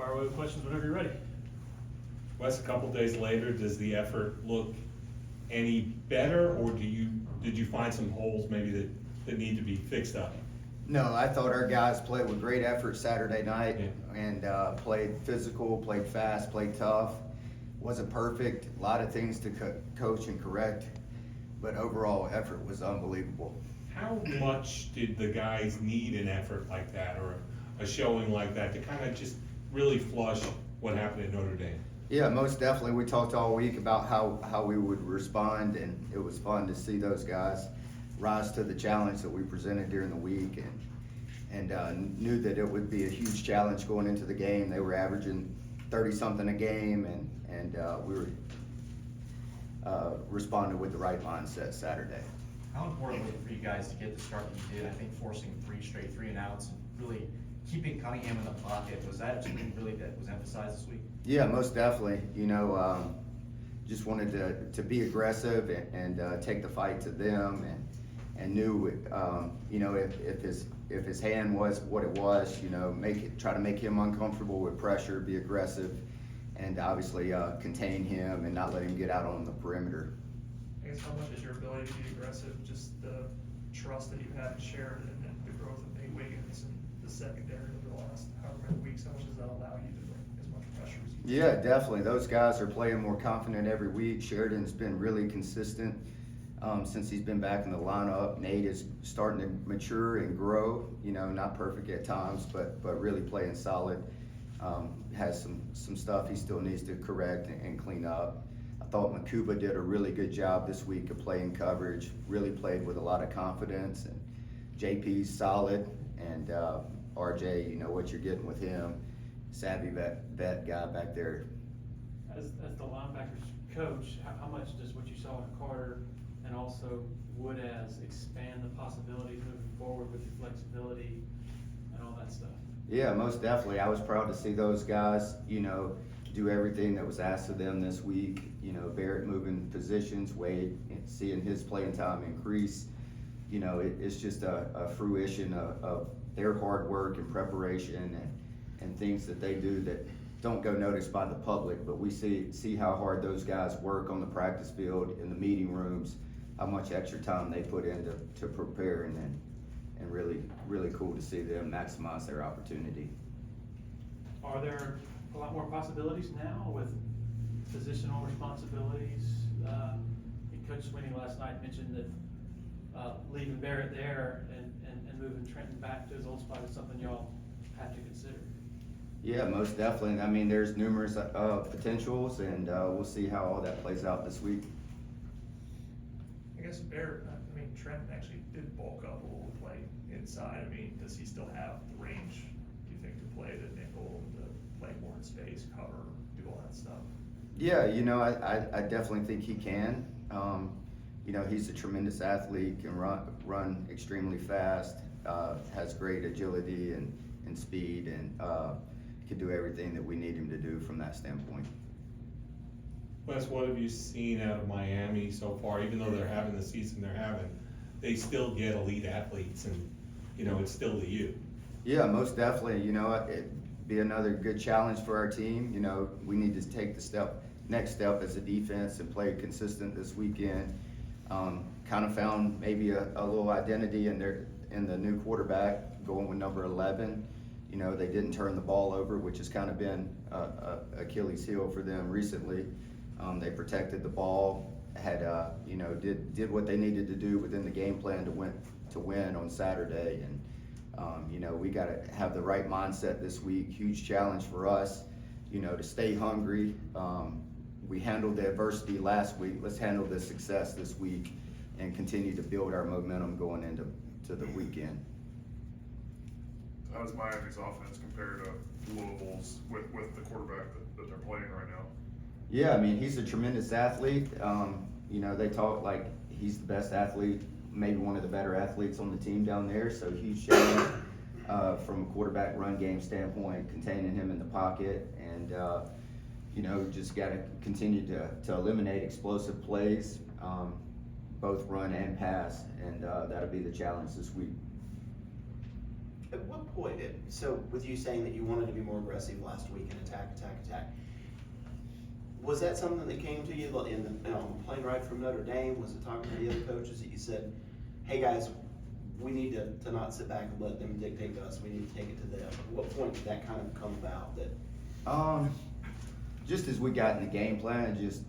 Fire away with questions whenever you're ready. Wes, a couple days later, does the effort look any better, or did you find some holes maybe that need to be fixed up? No, I thought our guys played with great effort Saturday night Yeah. and played physical, played fast, played tough. Wasn't perfect, a lot of things to coach and correct, but overall effort was unbelievable. How much did the guys need an effort like that or a showing like that to kind of just really flush what happened at Notre Dame? Yeah, most definitely. We talked all week about how we would respond, and it was fun to see those guys rise to the challenge that we presented during the week, and knew that it would be a huge challenge going into the game. They were averaging 30-something a game, and we were responded with the right mindset Saturday. How important was it for you guys to get the start that you did? I think forcing 3 straight 3-and-outs and really keeping Cunningham in the pocket, was that something really that was emphasized this week? Yeah, most definitely. You know, just wanted to be aggressive and take the fight to them, and knew, you know, if his hand was what it was, you know, try to make him uncomfortable with pressure, be aggressive, and obviously contain him and not let him get out on the perimeter. I guess how much is your ability to be aggressive, just the trust that you've had in Sheridan and the growth of Nate Wiggins and the secondary over the last however many weeks, how much does that allow you to bring as much pressure as you can? Yeah, definitely. Those guys are playing more confident every week. Sheridan's been really consistent since he's been back in the lineup. Nate is starting to mature and grow, you know, not perfect at times, but really playing solid. Has some stuff he still needs to correct and clean up. I thought Makuba did a really good job this week of playing coverage, really played with a lot of confidence, and JP's solid, and RJ, you know what you're getting with him, savvy vet guy back there. As the linebackers coach, how much does what you saw in Carter and also Woodaz expand the possibilities moving forward with your flexibility and all that stuff? Yeah, most definitely. I was proud to see those guys, you know, do everything that was asked of them this week. You know, Barrett moving positions, Wade seeing his playing time increase. You know, it's just a fruition of their hard work and preparation and things that they do that don't go noticed by the public, but we see how hard those guys work on the practice field, in the meeting rooms, how much extra time they put in to prepare, and really cool to see them maximize their opportunity. Are there a lot more possibilities now with positional responsibilities? Coach Sweeney last night mentioned that leaving Barrett there and moving Trenton back to his old spot is something y'all have to consider. Yeah, most definitely. I mean, there's numerous potentials, and we'll see how all that plays out this week. I guess Barrett, I mean, Trenton actually did bulk up a little, play inside. I mean, does he still have the range, do you think, to play the nickel, to play more in space, cover, do all that stuff? Yeah, you know, I definitely think he can. You know, he's a tremendous athlete, can run extremely fast, has great agility and speed, and can do everything that we need him to do from that standpoint. Wes, what have you seen out of Miami so far? Even though they're having the season they're having, they still get elite athletes, and you know, it's still the U. Yeah, most definitely. You know, it'd be another good challenge for our team. You know, we need to take the next step as a defense and play consistent this weekend. Kind of found maybe a little identity in the new quarterback going with number 11. You know, they didn't turn the ball over, which has kind of been a Achilles heel for them recently. They protected the ball, had you know, did what they needed to do within the game plan to win on Saturday, and you know, we got to have the right mindset this week. Huge challenge for us, you know, to stay hungry. We handled the adversity last week. Let's handle the success this week and continue to build our momentum going into the weekend. How does Miami's offense compare to Louisville's with the quarterback that they're playing right now? Yeah, I mean, he's a tremendous athlete. You know, they talk like he's the best athlete, maybe one of the better athletes on the team down there, so huge challenge from a quarterback run game standpoint, containing him in the pocket, and you know, just got to continue to eliminate explosive plays, both run and pass, and that'll be the challenge this week. At what point, so with you saying that you wanted to be more aggressive last week and attack, was that something that came to you in the plane ride from Notre Dame? Was it talking to the other coaches that you said, hey guys, we need to not sit back and let them dictate to us, we need to take it to them? At what point did that kind of come about that? Just as we got in the game plan, just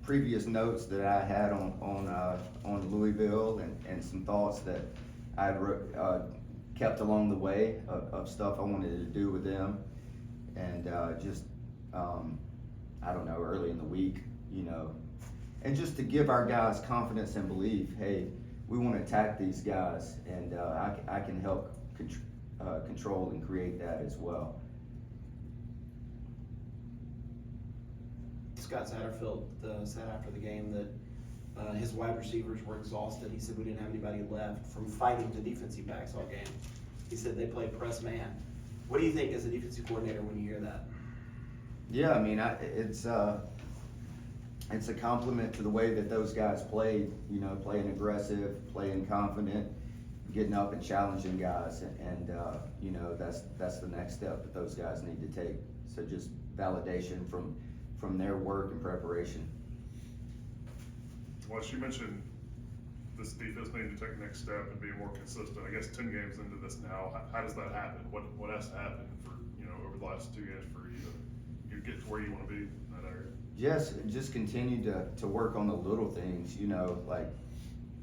previous notes that I had on Louisville and some thoughts that I kept along the way of stuff I wanted to do with them, and I don't know, early in the week, and just to give our guys confidence and belief. Hey, we want to attack these guys, and I can help control and create that as well. Scott Satterfield said after the game that his wide receivers were exhausted. He said we didn't have anybody left from fighting the defensive backs all game. He said they played press man. What do you think as a defensive coordinator when you hear that? Yeah, I mean, it's a compliment to the way that those guys played, playing aggressive, playing confident, getting up and challenging guys, and that's the next step that those guys need to take. So just validation from their work and preparation. Wes, you mentioned this defense needing to take the next step and be more consistent. I guess 10 games into this now, how does that happen? What has to happen for, over the last 2 games for you to get to where you want to be in that area? Yes, just continue to work on the little things, like,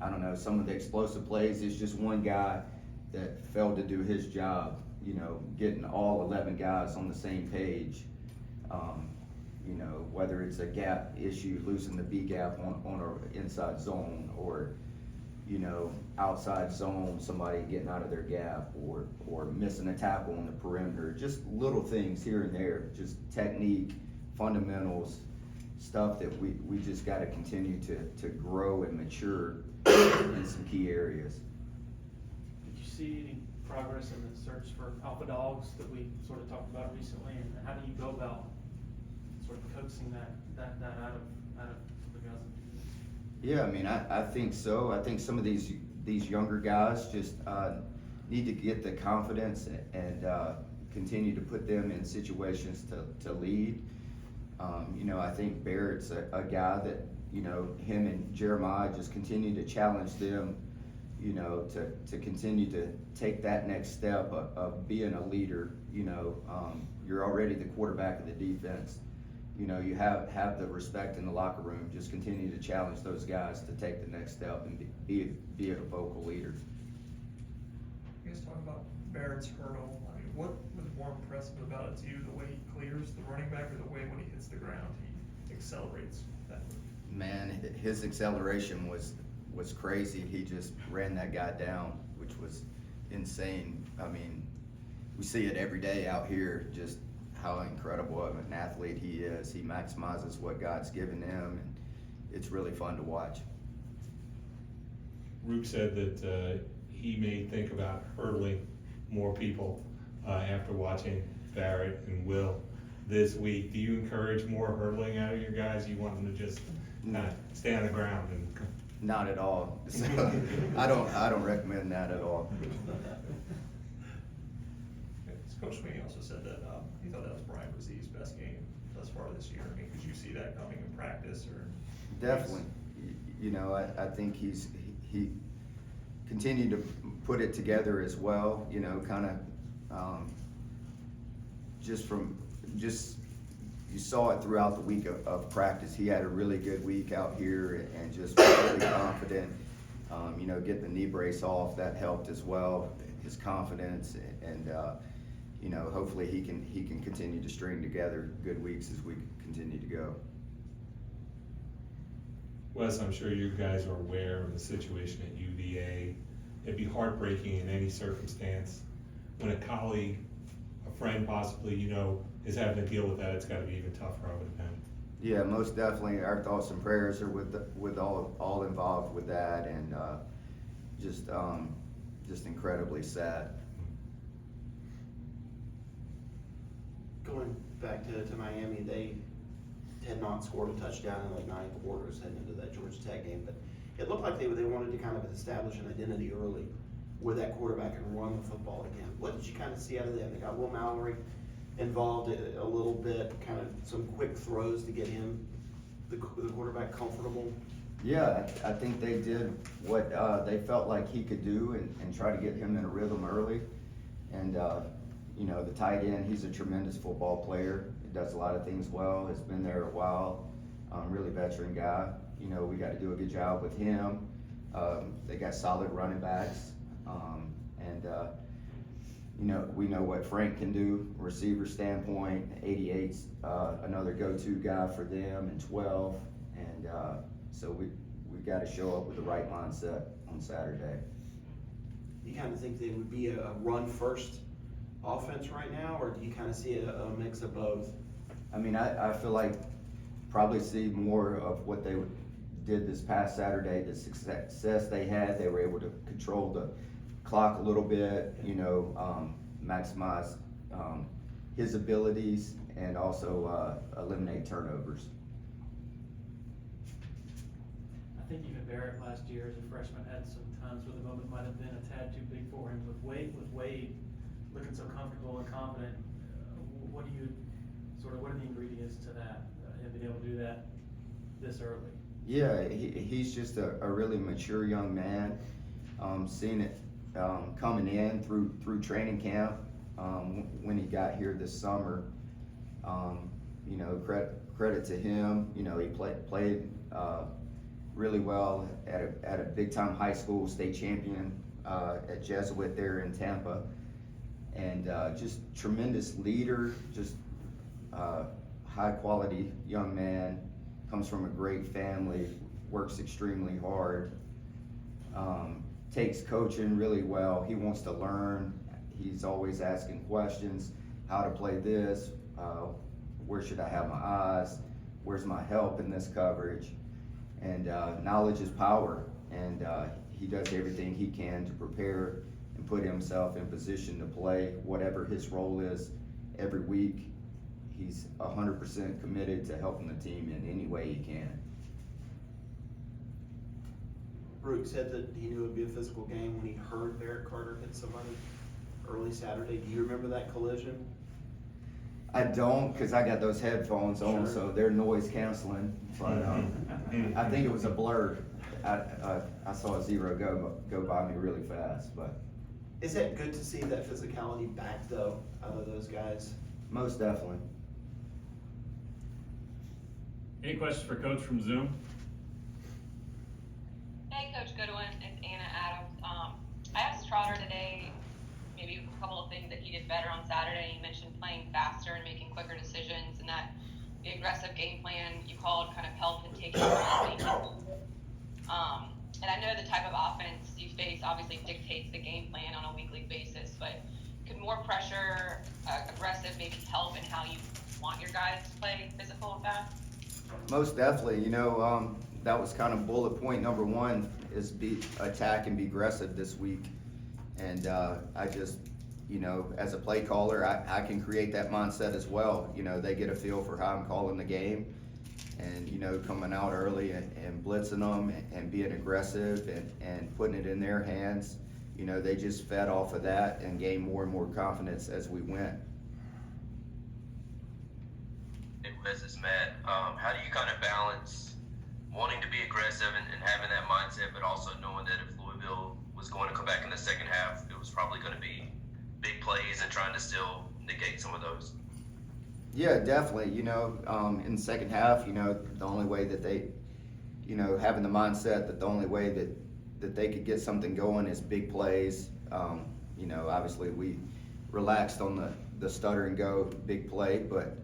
I don't know, some of the explosive plays is just one guy that failed to do his job, getting all 11 guys on the same page. Whether it's a gap issue, losing the B gap on an inside zone, or, outside zone, somebody getting out of their gap, or missing a tackle on the perimeter, just little things here and there, just technique, fundamentals, stuff that we just gotta continue to grow and mature in some key areas. Did you see any progress in the search for alpha dogs that we sort of talked about recently, and how do you go about sort of coaxing that out of the guys? Yeah, I mean, I think so. I think some of these younger guys just need to get the confidence and continue to put them in situations to lead. I think Barrett's a guy that, him and Jeremiah just continue to challenge them, to continue to take that next step of being a leader. You're already the quarterback of the defense. You have the respect in the locker room. Just continue to challenge those guys to take the next step and be a vocal leader. You guys talk about Barrett's hurdle. I mean, what was more impressive about it to you, the way he clears the running back, or the way when he hits the ground he accelerates that move? Man, his acceleration was crazy. He just ran that guy down, which was insane. I mean, we see it every day out here, just how incredible of an athlete he is. He maximizes what God's given him, and it's really fun to watch. Rook said that he may think about hurdling more people after watching Barrett and Will this week. Do you encourage more hurdling out of your guys? You want them to just stay on the ground and? Not at all. So, I don't recommend that at all. Coach Sweeney also said that he thought that was Brian Brzez's best game thus far this year. I mean, could you see that coming in practice, or? Definitely. I think he continued to put it together as well. You saw it throughout the week of practice. He had a really good week out here and just really confident. Getting the knee brace off, that helped as well. His confidence, and hopefully he can continue to string together good weeks as we continue to go. Wes, I'm sure you guys are aware of the situation at UVA. It'd be heartbreaking in any circumstance when a colleague, a friend possibly, is having to deal with that. It's got to be even tougher, I would imagine. Yeah, most definitely. Our thoughts and prayers are with all involved with that, and just incredibly sad. Going back to Miami, they had not scored a touchdown in like 9 quarters heading into that Georgia Tech game, but it looked like they wanted to kind of establish an identity early. with that quarterback and run the football again. What did you kind of see out of them? They got Will Mallory involved a little bit, kind of some quick throws to get him, the quarterback, comfortable. Yeah, I think they did what they felt like he could do and try to get him in a rhythm early. And, you know, the tight end, he's a tremendous football player. He does a lot of things well, has been there a while, really veteran guy. You know, we got to do a good job with him. They got solid running backs. You know, we know what Frank can do, receiver standpoint. 88's another go-to guy for them, and 12. And so we got to show up with the right mindset on Saturday. You kind of think they would be a run-first offense right now, or do you kind of see a mix of both? I mean, I feel like probably see more of what they did this past Saturday, the success they had. They were able to control the clock a little bit, you know, maximize his abilities and also eliminate turnovers. I think even Barrett last year as a freshman had some times where the moment might have been a tad too big for him. With Wade looking so comfortable and confident, what are the ingredients to that? Him being able to do that this early? Yeah, he's just a really mature young man. Seeing it coming in through training camp when he got here this summer. You know, credit to him. You know, he played really well at a big time high school, state champion at Jesuit there in Tampa, and just tremendous leader, just high quality young man, comes from a great family, works extremely hard, takes coaching really well. He wants to learn. He's always asking questions, how to play this, where should I have my eyes, where's my help in this coverage. And knowledge is power, and he does everything he can to prepare and put himself in position to play whatever his role is every week. He's 100% committed to helping the team in any way he can. Brooke said that he knew it would be a physical game when he heard Barrett Carter hit somebody early Saturday. Do you remember that collision? I don't, because I got those headphones on, Sure. so they're noise canceling. But I think it was a blur. I saw a zero go by me really fast, but Is that good to see that physicality back though out of those guys? most definitely. Any questions for Coach from Zoom? Hey, Coach Goodwin, it's Anna Adams. I asked Trotter today, maybe a couple of things that he did better on Saturday. You mentioned playing faster and making quicker decisions, and that the aggressive game plan you called kind of helped in taking and I know the type of offense you face obviously dictates the game plan on a weekly basis, but could more pressure, aggressive maybe help in how you want your guys to play physical and fast? Most definitely. You know, that was kind of bullet point number one, is attack and be aggressive this week. And I just, you know, as a play caller, I can create that mindset as well. You know, they get a feel for how I'm calling the game, and, you know, coming out early and blitzing them and being aggressive and putting it in their hands. You know, they just fed off of that and gained more and more confidence as we went. Hey Wes, it's Matt. How do you kind of balance wanting to be aggressive and having that mindset, but also knowing that if Louisville was going to come back in the second half, it was probably going to be big plays and trying to still negate some of those? Yeah, definitely. You know, in the second half, you know, the only way that they, you know, having the mindset that the only way that they could get something going is big plays. You know, obviously we relaxed on the stutter and go big play, but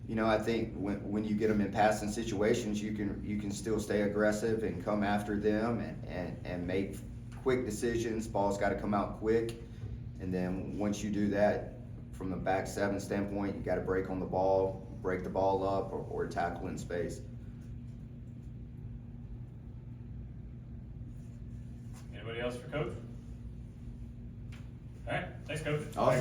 you know, I think when you get them in passing situations, you can still stay aggressive and come after them and make quick decisions. Ball's got to come out quick, and then once you do that, from the back seven standpoint, you got to break on the ball, break the ball up, or tackle in space. Anybody else for Coach? All right, thanks, Coach. Awesome.